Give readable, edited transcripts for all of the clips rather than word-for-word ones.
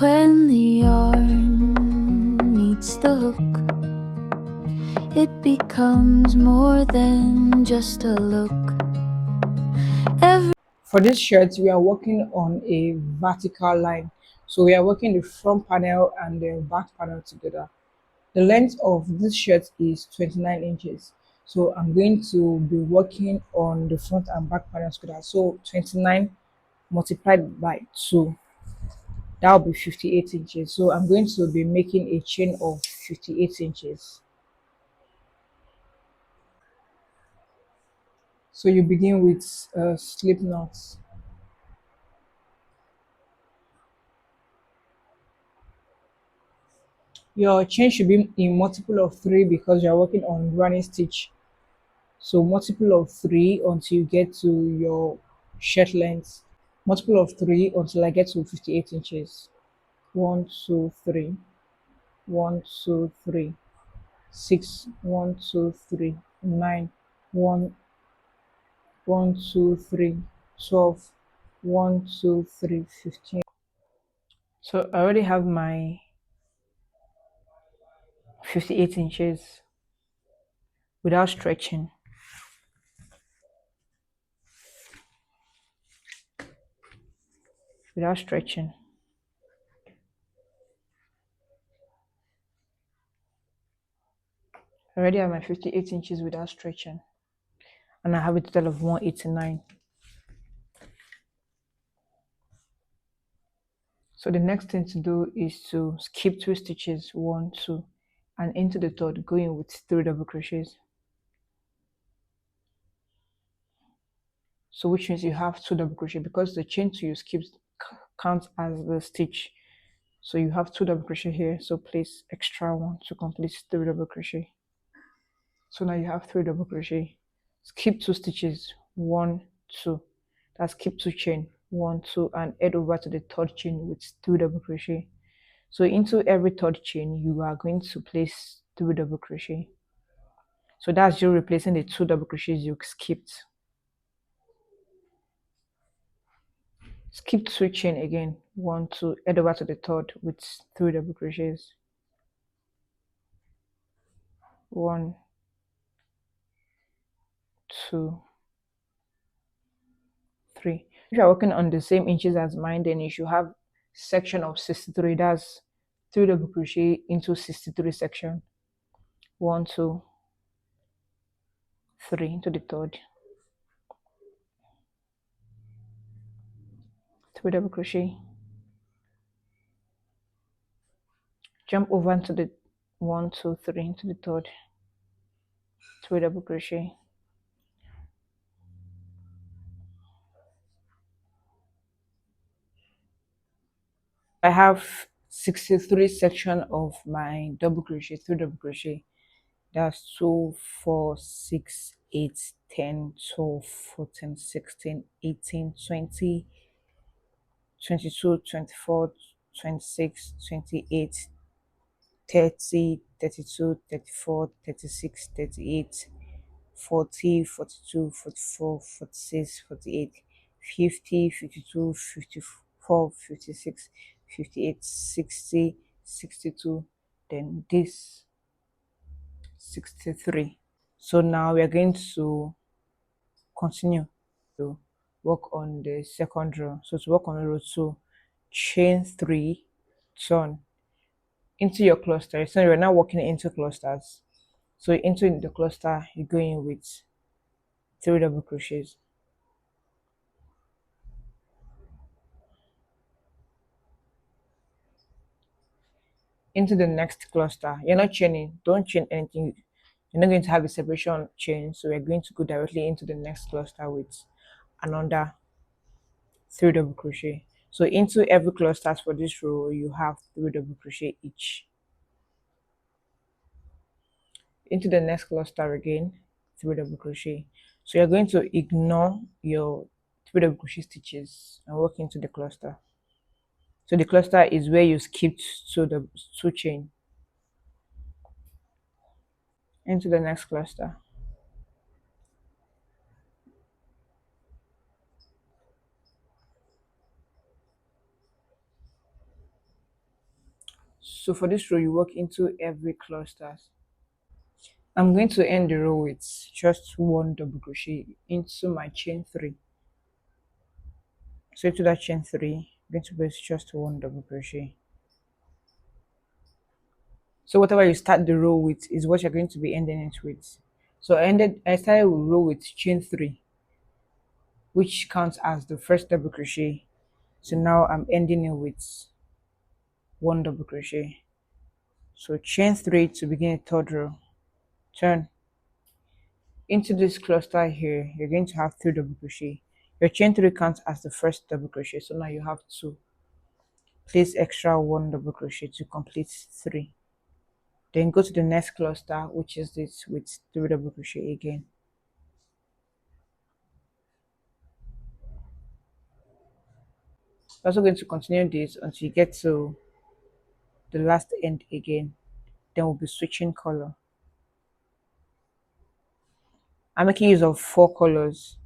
When the yarn meets the hook, it becomes more than just a look. For this shirt, we are working on a vertical line. So we are working the front panel and the back panel together. The length of this shirt is 29 inches. So I'm going to be working on the front and back panels together. So 29 multiplied by 2, that will be 58 inches. So I'm going to be making a chain of 58 inches. So you begin with slip knots. Your chain should be in multiple of 3 because you're working on granny stitch. So multiple of 3 until you get to your shirt length. Multiple of 3 until I get to 58 inches. 1, 2, 3. 1, 2, 3. 6. 1, 2, 3. 9. 1, 1, 2, 3. 12. 1, 2, 3. 15. So I already have my 58 inches without stretching. Without stretching. I already have my 58 inches without stretching. And I have a total of 189. So the next thing to do is to skip 2 stitches, 1, 2, and into the third, going with 3 double crochets. So which means you have 2 double crochet because the chain 2 you skipped counts as the stitch. So you have 2 double crochet here. So place extra 1 to complete 3 double crochet. So now you have 3 double crochet. Skip 2 stitches, 1, 2. That's skip 2 chain, 1, 2, and head over to the third chain with 3 double crochet. So into every third chain, you are going to place 3 double crochet. So that's you replacing the 2 double crochets you skipped. Skip 2 chain again, 1, 2, head over to the third with 3 double crochets. 1, 2, 3. If you are working on the same inches as mine, then you should have section of 63. That's 3 double crochet into 63 section. 1, 2, 3 into the third. 3 double crochet. Jump over into the 1, 2, 3 into the third. 3 double crochet. I have 63 section of my double crochet, 3 double crochet. That's 2, 4, 6, 8, 10, 12, 14, 16, 18, 20, 22, 24, 26, 28, 30, 32, 34, 36, 38, 40, 42, 44, 46, 48, 50, 52, 54, 56, 58, 60, 62, then this 63. So now we are going to continue to work on the second row. So to work on row 2, chain 3, turn into your cluster. So you're now working into clusters. So into the cluster, you go in with 3 double crochets. Into the next cluster, you're not chaining, don't chain anything. You're not going to have a separation chain, so we're going to go directly into the next cluster with another 3 double crochet. So into every cluster for this row, you have 3 double crochet each. Into the next cluster again, 3 double crochet. So you're going to ignore your 3 double crochet stitches and work into the cluster. So the cluster is where you skipped to the 2 chain. Into the next cluster. So for this row, you work into every cluster. I'm going to end the row with just one double crochet into my chain three. So into that chain three, I'm going to place just one double crochet. So whatever you start the row with is what you're going to be ending it with. So I started with row with chain three, which counts as the first double crochet. So now I'm ending it with one double crochet. So chain three to begin a third row. Turn into this cluster here. You're going to have three double crochet. Your chain three counts as the first double crochet. So now you have two. Place extra one double crochet to complete three. Then go to the next cluster, which is this with three double crochet again. You're also going to continue this until you get to the last end again. Then we'll be switching color. I'm making use of four colors,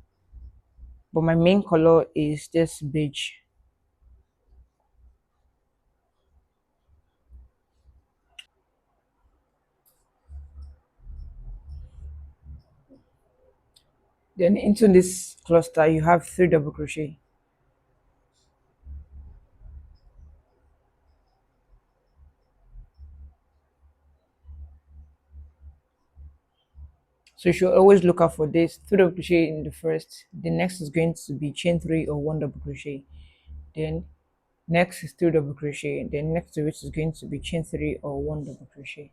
but my main color is this beige. Then into this cluster you have three double crochet. So you should always look out for this three double crochet in the first. The next is going to be chain three or one double crochet. Then next is three double crochet. Then next to which is going to be chain three or one double crochet.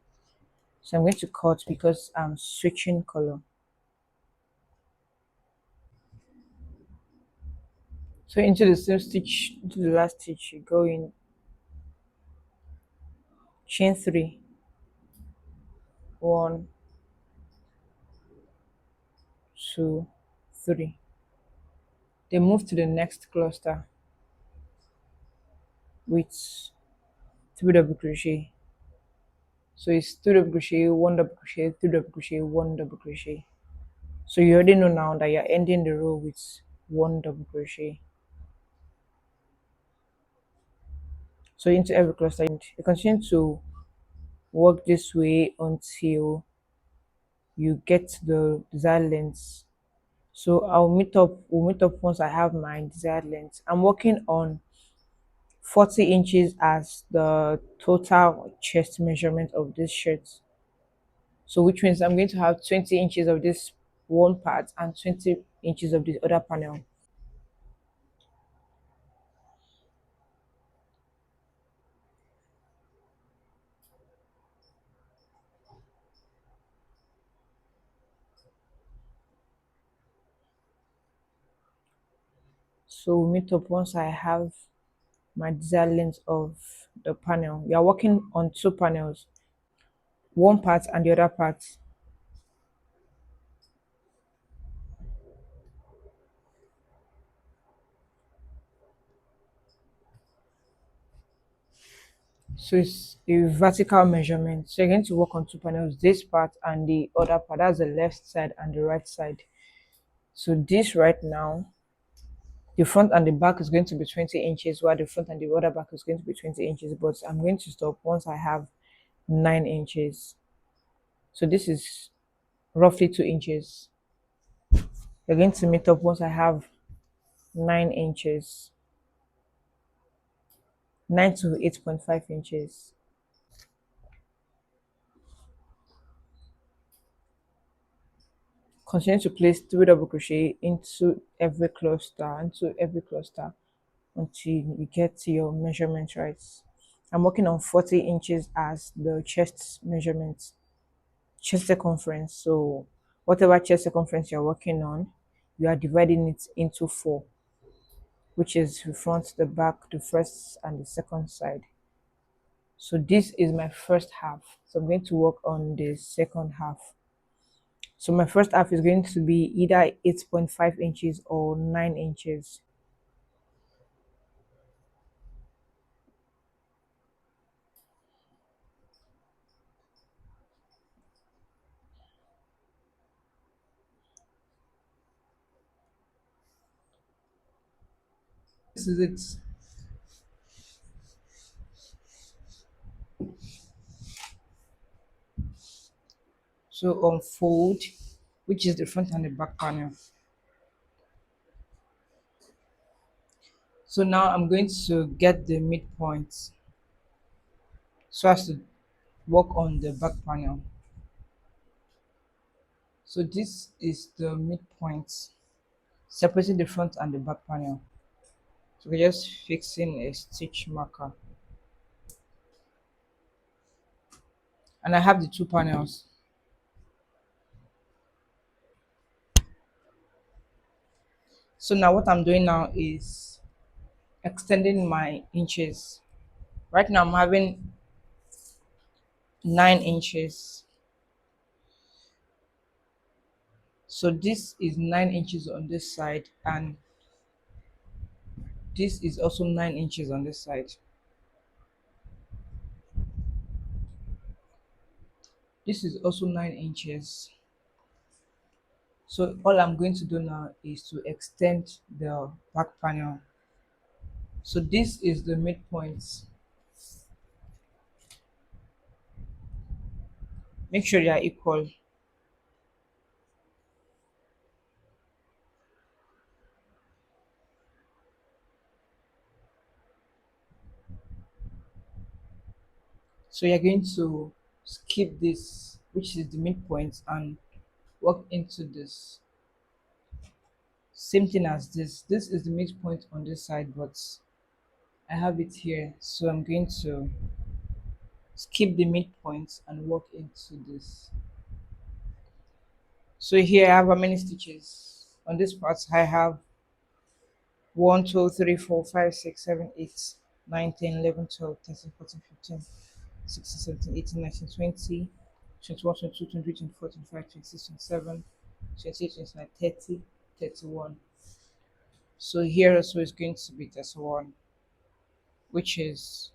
So I'm going to cut because I'm switching color. So into the same stitch, into the last stitch, you go in chain three, one, two, three. Then move to the next cluster with three double crochet. So it's three double crochet, one double crochet, three double crochet, one double crochet. So you already know now that you're ending the row with one double crochet. So into every cluster, you continue to work this way until you get the desired length. So we'll meet up once I have my desired length. I'm working on 40 inches as the total chest measurement of this shirt. So which means I'm going to have 20 inches of this one part and 20 inches of the other panel. So we'll meet up once I have my desired length of the panel. We are working on two panels, one part and the other part. So it's a vertical measurement. So you're going to work on two panels, this part and the other part. That's the left side and the right side. So this right now, the front and the back is going to be 20 inches, while the front and the other back is going to be 20 inches. But I'm going to stop once I have 9 inches. So this is roughly 2 inches. You're going to meet up once I have 9 inches, 9 to 8.5 inches. Continue to place 3 double crochet into every cluster, until you get your measurement right. I'm working on 40 inches as the chest measurement, chest circumference. So whatever chest circumference you're working on, you are dividing it into 4, which is the front, the back, the first and the second side. So this is my first half. So I'm going to work on the second half. So my first half is going to be either 8.5 inches or 9 inches. This is it. So unfold, which is the front and the back panel. So now I'm going to get the midpoint so as to work on the back panel. So this is the midpoint separating the front and the back panel. So we're just fixing a stitch marker. And I have the two panels. So now what I'm doing now is extending my inches. Right now I'm having 9 inches. So this is 9 inches on this side, and this is also 9 inches on this side. This is also 9 inches. So all I'm going to do now is to extend the back panel. So this is the midpoint. Make sure they are equal. So you're going to skip this, which is the midpoint, and work into this. Same thing as this. This is the midpoint on this side, but I have it here. So I'm going to skip the midpoint and work into this. So here I have how many stitches? On this part I have 1, 2, 3, 4, 5, 6, 7, 8, 9, 10, 11, 12, 13, 14, 15, 16, 17, 18, 19, 20, 21, 22, 23, 24, 25, 26, 27, 28, 29, 30, 31. So here also is going to be 31, which is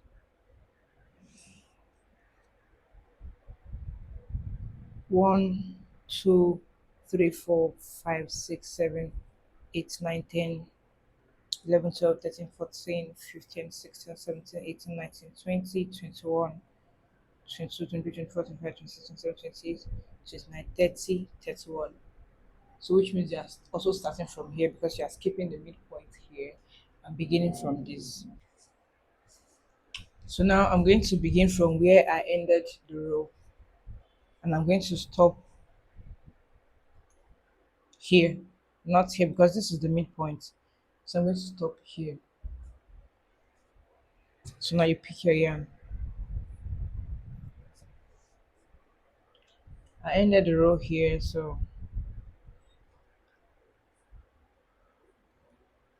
1, 2, 3, 4, 5, 6, 7, 8, 9, 10, 11, 12, 13, 14, 15, 16, 17, 18, 19, 20, 21, 22, 23, 24, 25, 26, 27, 28, 29, 30, 31. So which means you're also starting from here because you're skipping the midpoint here and beginning from this. So now I'm going to begin from where I ended the row, and I'm going to stop here, not here because this is the midpoint. So I'm going to stop here. So now you pick your yarn. I ended the row here, so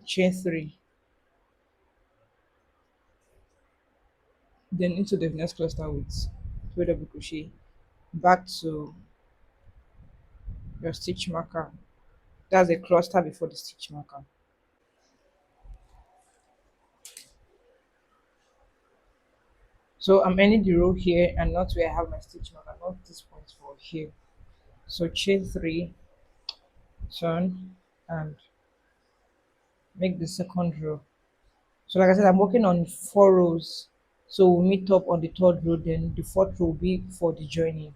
chain 3, then into the next cluster with 2 double crochet, back to your stitch marker. That's a cluster before the stitch marker. So I'm ending the row here and not where I have my stitch marker, not this point for here. So chain 3, turn, and make the second row. So like I said, I'm working on 4 rows. So we'll meet up on the third row, then the fourth row will be for the joining.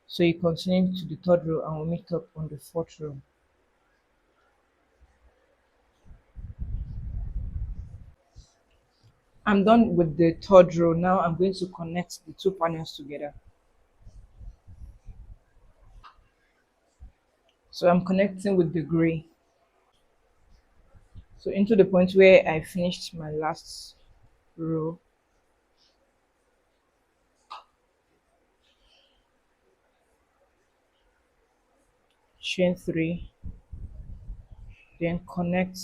So you continue to the third row and we'll meet up on the fourth row. I'm done with the third row. Now I'm going to connect the two panels together. So I'm connecting with the gray. So into the point where I finished my last row. Chain 3, then connect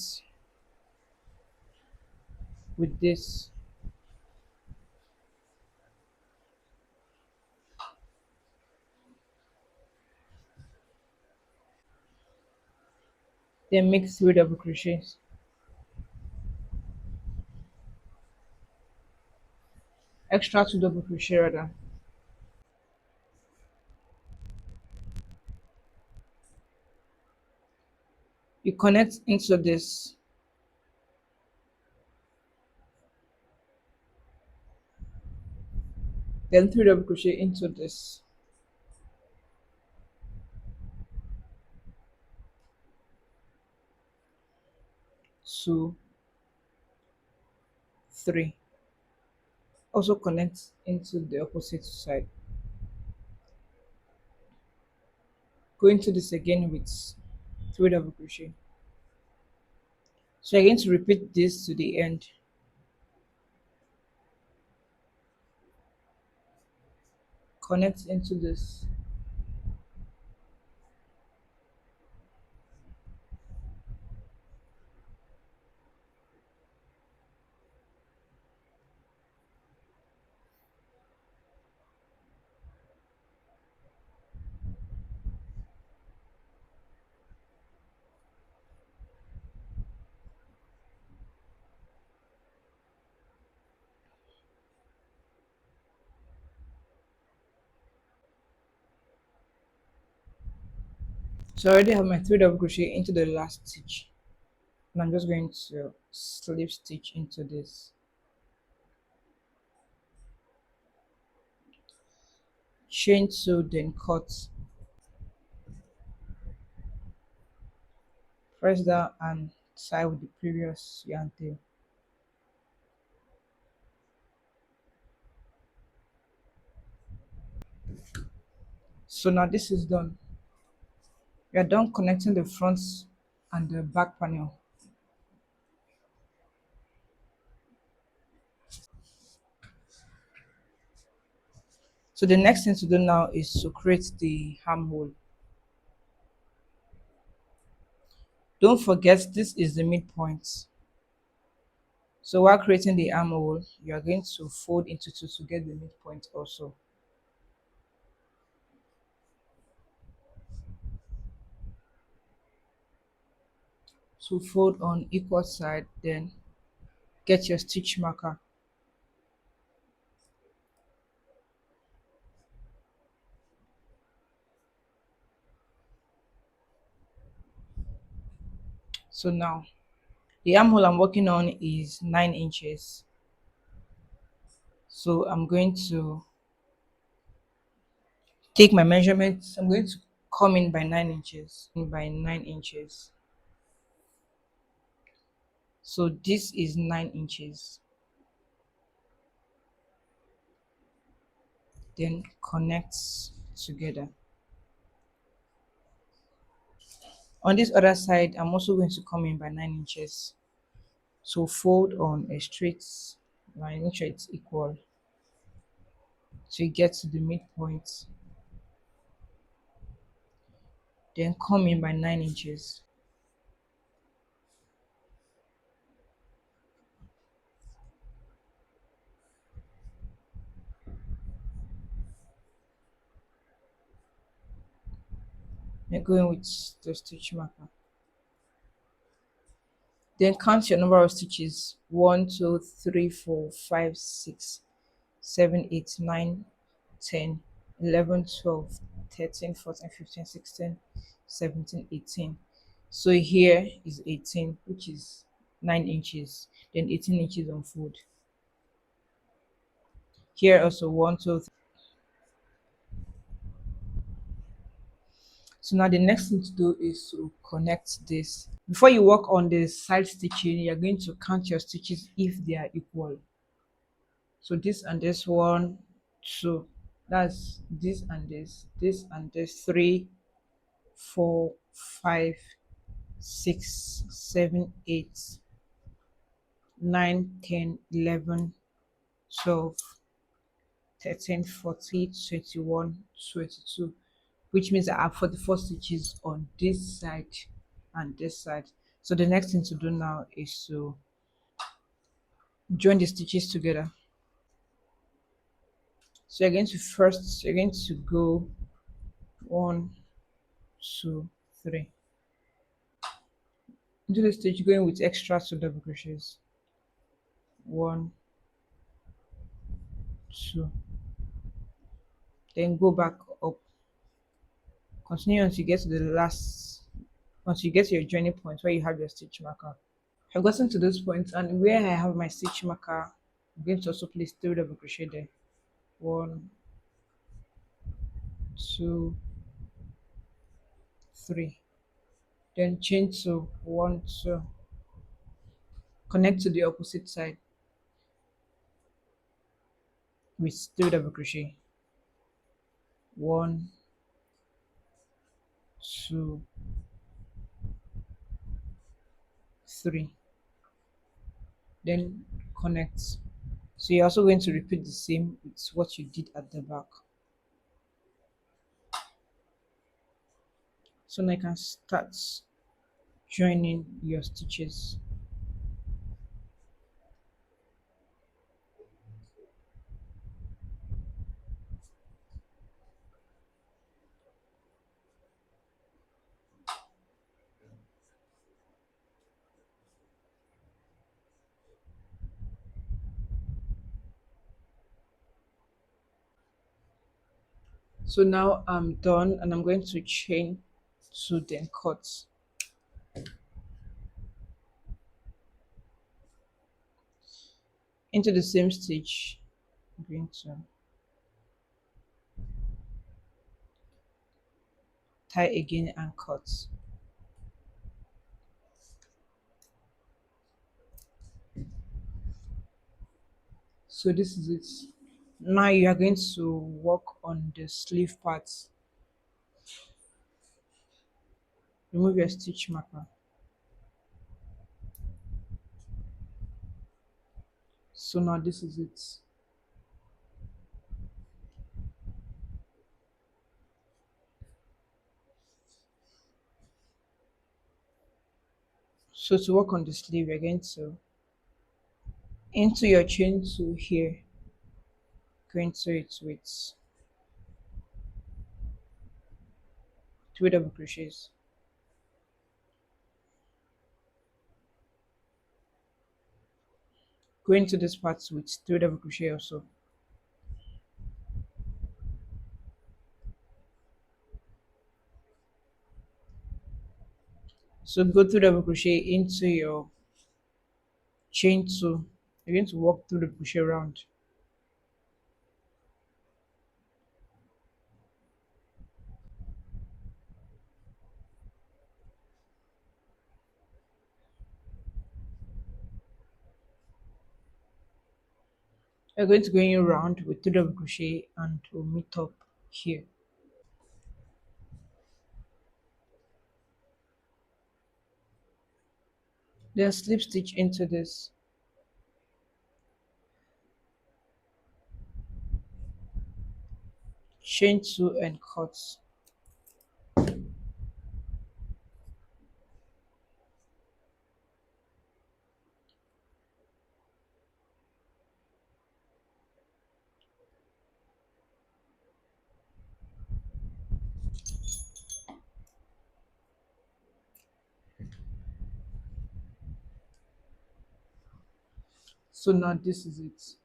with this. Then make 3 double crochets. Extra 2 double crochet rather. You connect into this. Then 3 double crochet into this. 2, 3. Also connect into the opposite side. Go into this again with 3 double crochet. So you're going to repeat this to the end. Connect into this. So I already have my 3 double crochet into the last stitch. And I'm just going to slip stitch into this. Chain 2, then cut. Press down and tie with the previous yarn tail. So now this is done. We are done connecting the front and the back panel. So the next thing to do now is to create the armhole. Don't forget this is the midpoint. So while creating the armhole, you are going to fold into two to get the midpoint also. So fold on equal side, then get your stitch marker. So now the armhole I'm working on is 9 inches. So I'm going to take my measurements. I'm going to come in by 9 inches. So this is 9 inches. Then connect together. On this other side, I'm also going to come in by 9 inches. So fold on a straight line, make sure it's equal. So you get to the midpoint. Then come in by 9 inches. Then go in with the stitch marker. Then count your number of stitches: 1, 2, 3, 4, 5, 6, 7, 8, 9, 10, 11, 12, 13, 14, 15, 16, 17, 18. So here is 18, which is 9 inches. Then 18 inches on fold. Here also 1, 2, 3. So now the next thing to do is to connect this. Before you work on the side stitching, you're going to count your stitches if they are equal. So this and this, 1, 2, that's this and this, 3, 4, 5, 6, 7, 8, 9, 10, 11, 12, 13, 14, 21, 22, which means I have 44 stitches on this side and this side. So the next thing to do now is to join the stitches together. So you're going to go 1, 2, 3 into the stitch, going with extra 2 double crochets. 1, 2, then go back up. Continue until you get to the last, until you get to your joining point where you have your stitch marker. I've gotten to this point, and where I have my stitch marker, I'm going to also place 3 double crochet there. 1, 2, 3. Then chain 2, 1, 2. Connect to the opposite side with 3 double crochet. 1, 2, 3. Then connect. So you're also going to repeat the same with what you did at the back. So now you can start joining your stitches. So now I'm done and I'm going to chain 2, then cut into the same stitch. I'm going to tie again and cut. So this is it. Now you are going to work on the sleeve parts. Remove your stitch marker. So now this is it. So to work on the sleeve, you're going to into your chain 2 here, go into it with 3 double crochets. Go into this part with 3 double crochet also. So go 3 double crochet into your chain 2. You're going to walk through the crochet round. You're going to go in round with 3 double crochet and we'll meet up here. Then slip stitch into this. Chain 2 and cut. So now this is it.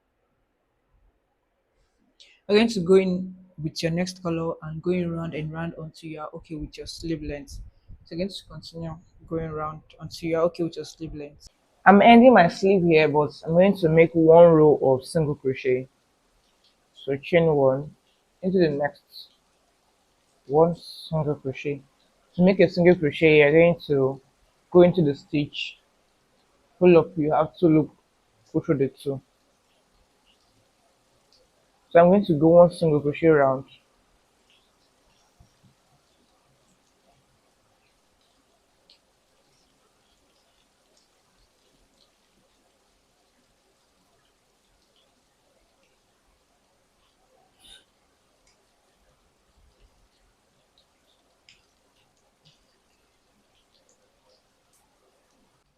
You're going to go in with your next color and going round and round until you are okay with your sleeve length. So you're going to continue going round until you are okay with your sleeve length. I'm ending my sleeve here, but I'm going to make 1 row of single crochet. So chain 1 into the next 1 single crochet. To make a single crochet, you're going to go into the stitch, pull up, you have to go through the 2. So I'm going to go 1 single crochet round.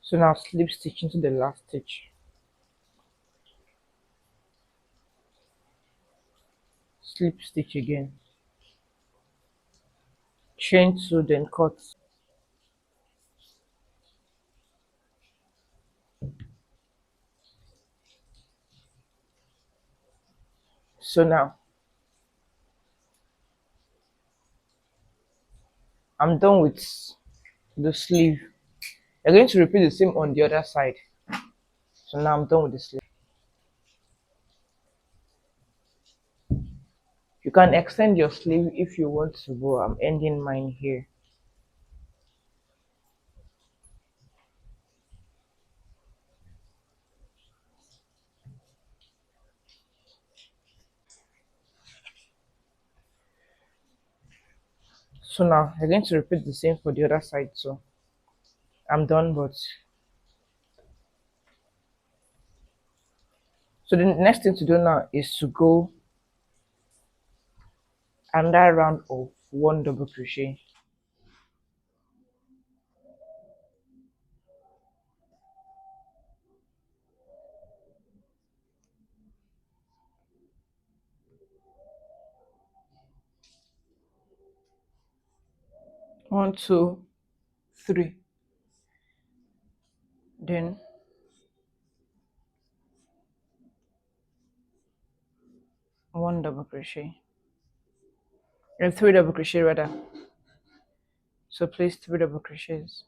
So now slip stitch into the last stitch. Slip stitch again. Chain 2, then cut. So now I'm done with the sleeve. You're going to repeat the same on the other side. So now I'm done with the sleeve. You can extend your sleeve if you want to, but I'm ending mine here. So now I'm going to repeat the same for the other side. So I'm done, but so the next thing to do now is to go another round of one double crochet. One, two, three. Then one double crochet. And three double crochet rather. So place three double crochets.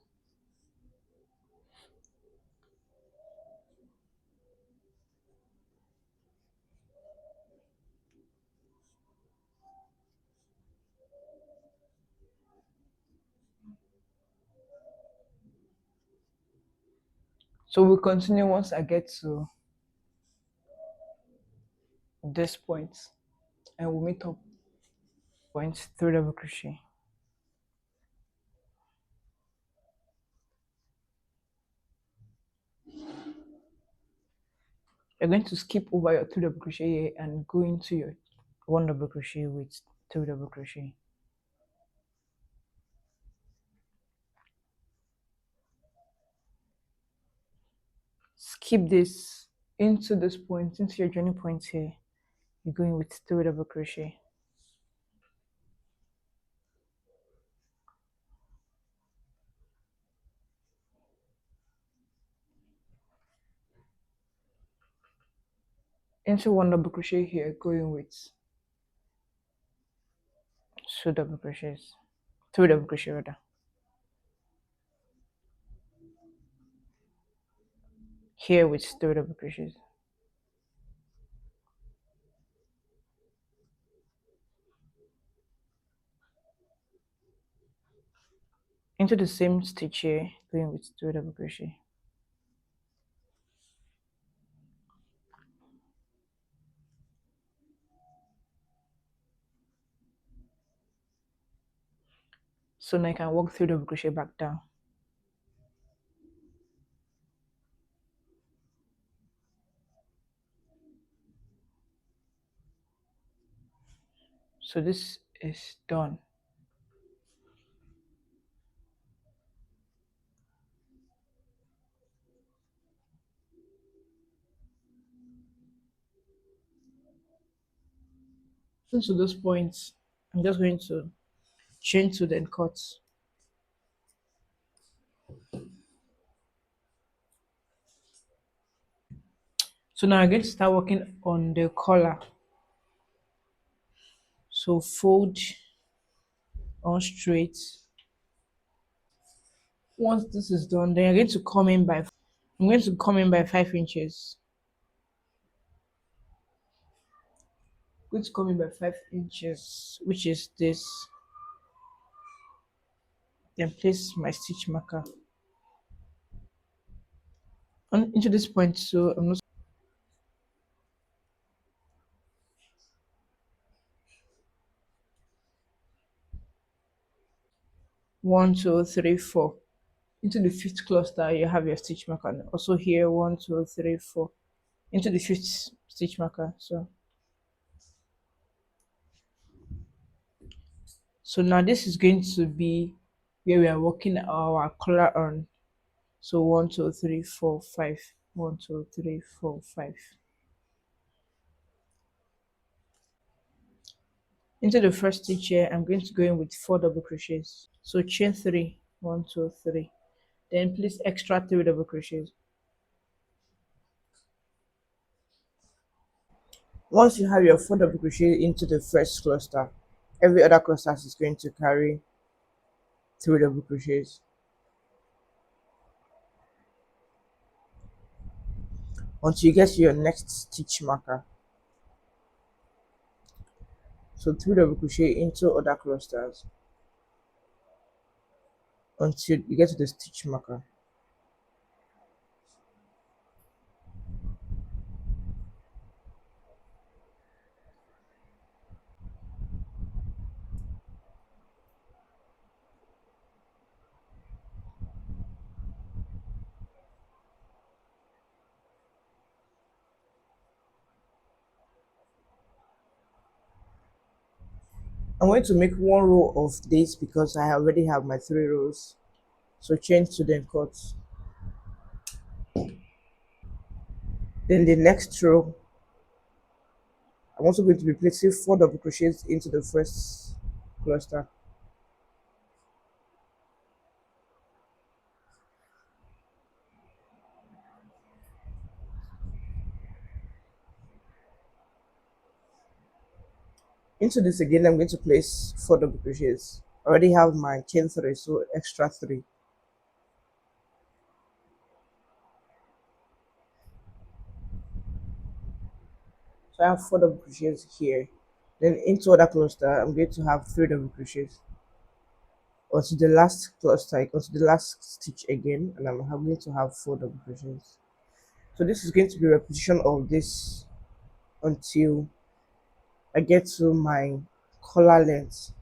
So we'll continue once I get to this point, and we'll meet up point three double crochet. You're going to skip over your three double crochet here and go into your one double crochet with three double crochet. Skip this into this point, into your joining point here. You're going with three double crochet. Into one double crochet here, going with two double crochets, three double crochet rather. Here with three double crochets. Into the same stitch here, going with three double crochet. So now I can work three double crochet back down. So this is done. Since to those points, I'm just going to chain two then cut. So now I'm going to start working on the collar. So fold on straight. Once this is done, then I'm going to come in by 5 inches. I'm going to come in by 5 inches, which is this. Then place my stitch marker into this point. So I'm not 1, 2, 3, 4. Into the fifth cluster, you have your stitch marker. And also here, 1, 2, 3, 4. Into the fifth stitch marker. So now this is going to be where we are working our collar on. So 1, 2, 3, 4, 5. 1, 2, 3, 4, 5. Into the first stitch here, I'm going to go in with 4 double crochets. So chain 3, 1, 2, 3. Then place extra 3 double crochets. Once you have your 4 double crochet into the first cluster, every other cluster is going to carry 3 double crochets until you get to your next stitch marker. So 3 double crochet into other clusters until you get to the stitch marker. I'm going to make one row of this because I already have my 3 rows. So chain 2 then cut. Then the next row, I'm also going to be placing 4 double crochets into the first cluster. Into this again, I'm going to place 4 double crochets. I already have my chain 3, so extra 3. So I have 4 double crochets here. Then into other cluster, I'm going to have 3 double crochets onto the last cluster, onto the last stitch again, and I'm going to have 4 double crochets. So this is going to be a repetition of this until I get to my collar length.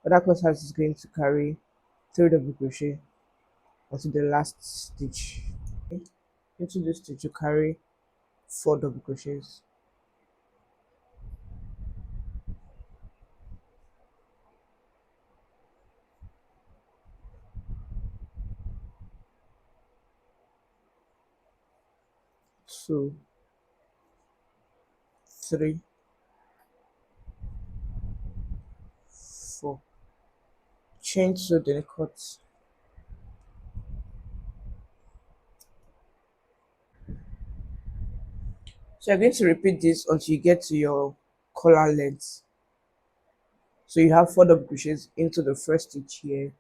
Other cluster is going to carry 3 double crochet onto the last stitch. Into this stitch you carry 4 double crochets. 2, 3, 4. Chain 2 then cut. So you're going to repeat this until you get to your collar length. So you have 4 double crochets into the first stitch here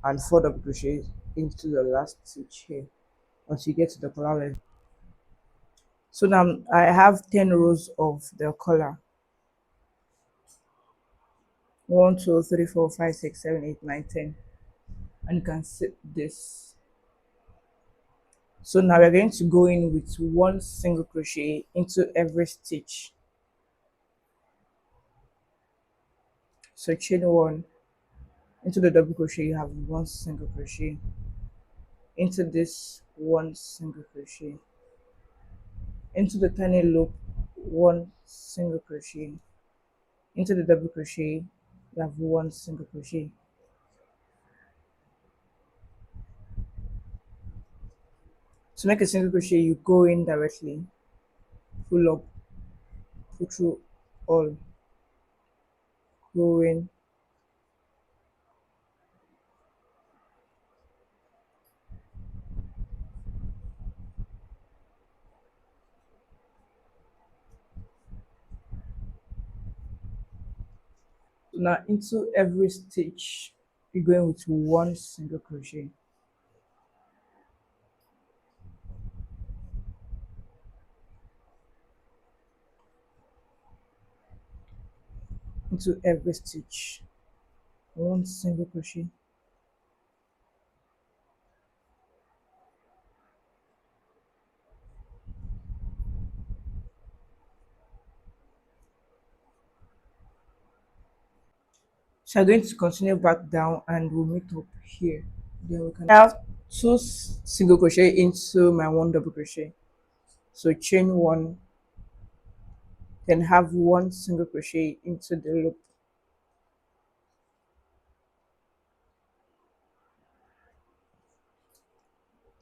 and 4 double crochets into the last stitch here until you get to the collar length. So now I have 10 rows of the collar. 1, 2, 3, 4, 5, 6, 7, 8, 9, 10. And you can see this. So now we're going to go in with 1 single crochet into every stitch. So chain 1, into the double crochet you have 1 single crochet, into this 1 single crochet, into the tiny loop 1 single crochet, into the double crochet you have 1 single crochet. To make a single crochet you go in directly, pull up, pull through all, go in, so now into every stitch you're going with 1 single crochet. Into every stitch 1 single crochet. So I'm going to continue back down and we'll meet up here. Then we can have 2 single crochet into my 1 double crochet. So chain 1, then have 1 single crochet into the loop,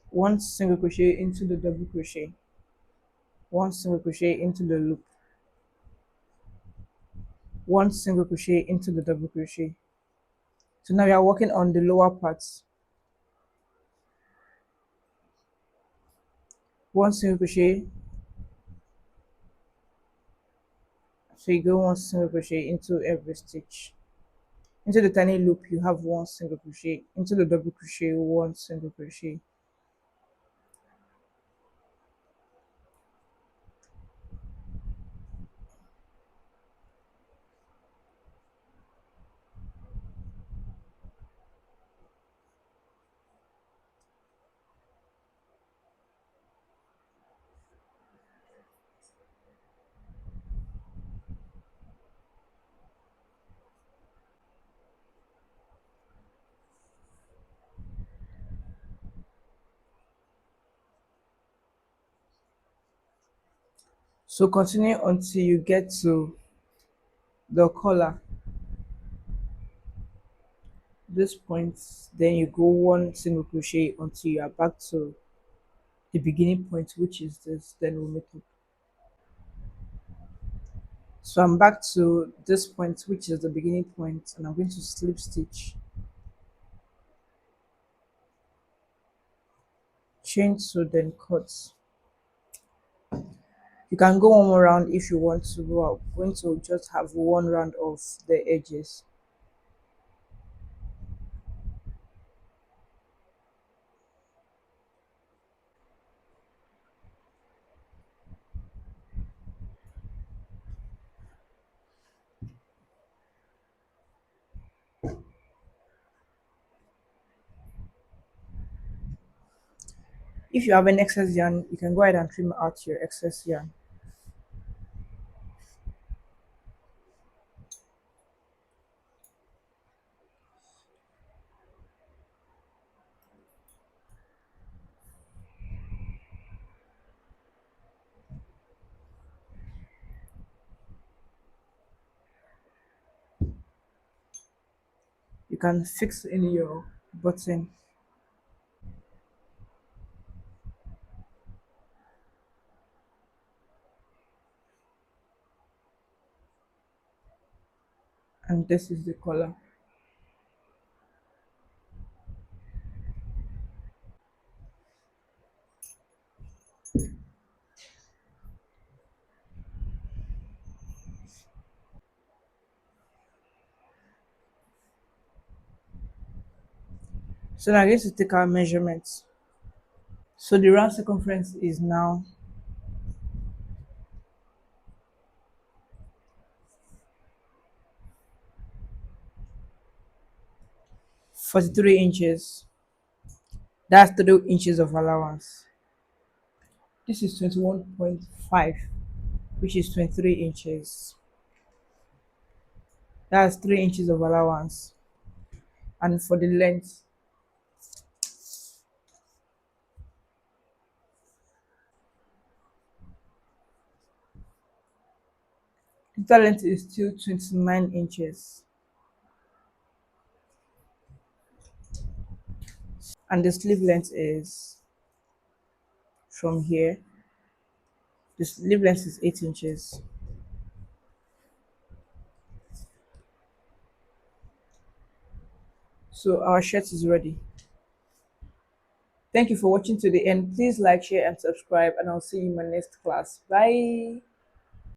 1 single crochet into the double crochet, 1 single crochet into the loop, 1 single crochet into the double crochet. So now we are working on the lower parts. 1 single crochet, so you go 1 single crochet into every stitch. Into the tiny loop you have 1 single crochet, into the double crochet 1 single crochet, So continue until you get to the collar, this point. Then you go one single crochet until you are back to the beginning point, which is this. Then we'll make up. So I'm back to this point, which is the beginning point, and I'm going to slip stitch, chain two, then cut. You can go one more round if you want to, but I'm going to just have one round of the edges. If you have an excess yarn, you can go ahead and trim out your excess yarn. You can fix in your button. And this is the color. So now I'm going to take our measurements. So the round circumference is now 43 inches. That's 3 inches of allowance. This is 21.5, which is 23 inches. That's 3 inches of allowance. And for the length, the length is still 29 inches. And the sleeve length is from here. The sleeve length is 8 inches. So our shirt is ready. Thank you for watching to the end. Please like, share, and subscribe, and I'll see you in my next class. Bye.